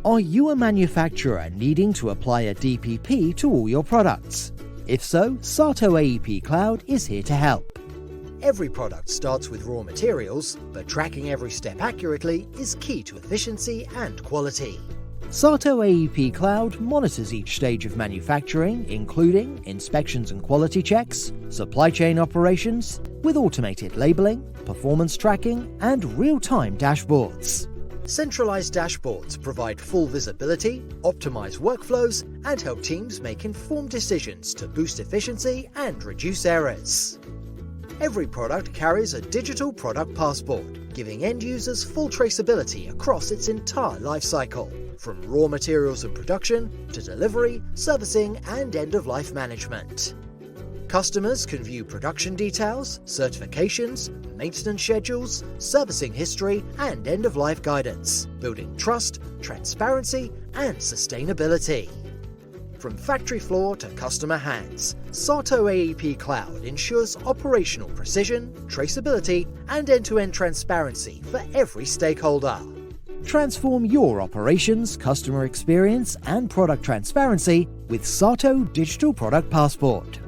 Are you a manufacturer needing to apply a DPP to all your products? If so, SATO AEP Cloud is here to help. Every product starts with raw materials, but tracking every step accurately is key to efficiency and quality. SATO AEP Cloud monitors each stage of manufacturing, including inspections and quality checks, supply chain operations, with automated labeling, performance tracking, and real-time dashboards. Centralised dashboards provide full visibility, optimise workflows, and help teams make informed decisions to boost efficiency and reduce errors. Every product carries a digital product passport, giving end users full traceability across its entire life cycle, from raw materials and production to delivery, servicing, and end-of-life management. Customers can view production details, certifications, maintenance schedules, servicing history, and end-of-life guidance, building trust, transparency, and sustainability. From factory floor to customer hands, SATO AEP Cloud ensures operational precision, traceability, and end-to-end transparency for every stakeholder. Transform your operations, customer experience, and product transparency with SATO Digital Product Passport.